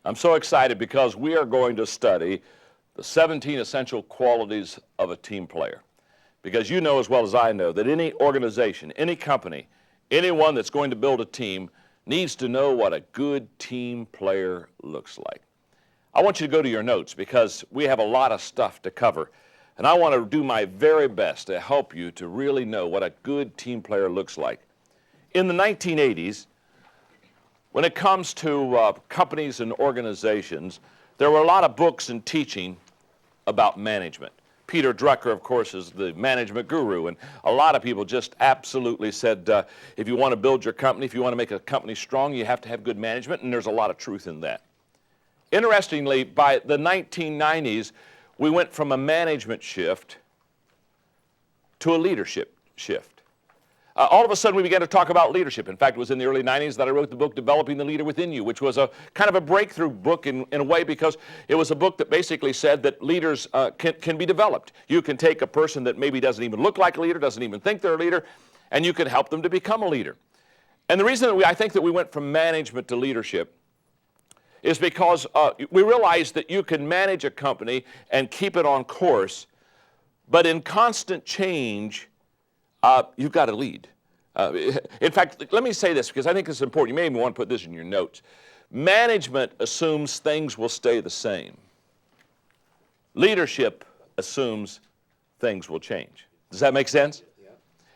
I'm so excited because we are going to study the 17 essential qualities of a team player. Because you know as well as I know that any organization, any company, anyone that's going to build a team needs to know what a good team player looks like. I want you to go to your notes because we have a lot of stuff to cover. And I want to do my very best to help you to really know what a good team player looks like. In the 1980s, when it comes to companies and organizations, there were a lot of books and teaching about management. Peter Drucker, of course, is the management guru, and a lot of people just absolutely said, if you want to build your company, if you want to make a company strong, you have to have good management, and there's a lot of truth in that. Interestingly, by the 1990s, we went from a management shift to a leadership shift. All of a sudden, we began to talk about leadership. In fact, it was in the early 90s that I wrote the book, Developing the Leader Within You, which was a kind of a breakthrough book in a way because it was a book that basically said that leaders can be developed. You can take a person that maybe doesn't even look like a leader, doesn't even think they're a leader, and you can help them to become a leader. And the reason that I think that we went from management to leadership is because we realized that you can manage a company and keep it on course, but in constant change, you've got to lead. In fact, let me say this because I think this is important. You may even want to put this in your notes. Management assumes things will stay the same. Leadership assumes things will change. Does that make sense?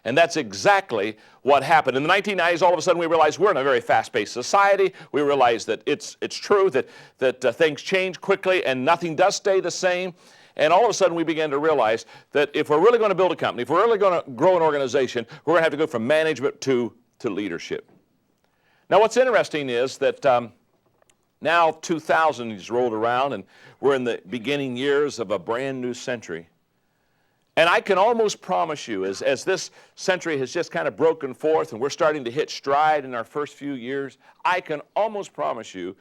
And that's exactly what happened. In the 1990s, all of a sudden we realized we're in a very fast-paced society. We realized that it's true that things change quickly and nothing does stay the same. And all of a sudden we began to realize that if we're really going to build a company, if we're really going to grow an organization, we're going to have to go from management to leadership. Now what's interesting is that now 2000 has rolled around and we're in the beginning years of a brand new century. And I can almost promise you, as this century has just kind of broken forth and we're starting to hit stride in our first few years, I can almost promise you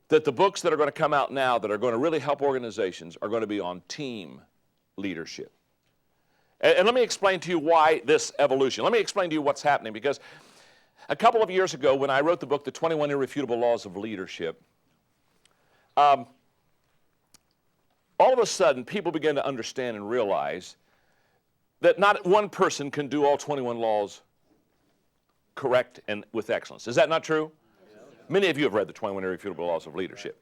that the books that are going to come out now that are going to really help organizations are going to be on team leadership. And let me explain to you why this evolution. Let me explain to you what's happening, because a couple of years ago when I wrote the book, The 21 Irrefutable Laws of Leadership, all of a sudden, people began to understand and realize that not one person can do all 21 laws correct and with excellence. Is that not true? Many of you have read the 21 Irrefutable Laws of Leadership.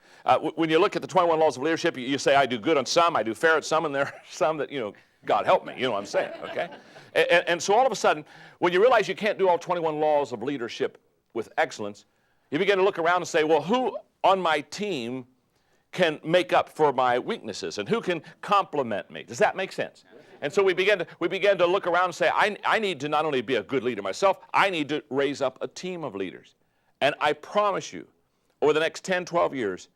When you look at the 21 Laws of Leadership, you say, I do good on some, I do fair at some, and there are some that, God help me, you know what I'm saying, okay? And so all of a sudden, when you realize you can't do all 21 laws of leadership with excellence, you begin to look around and say, well, who on my team can make up for my weaknesses and who can complement me? Does that make sense? And so we began to look around and say, I need to not only be a good leader myself, I need to raise up a team of leaders. And I promise you, over the next 10, 12 years,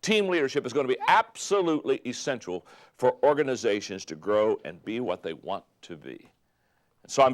team leadership is going to be absolutely essential for organizations to grow and be what they want to be. And so I'm very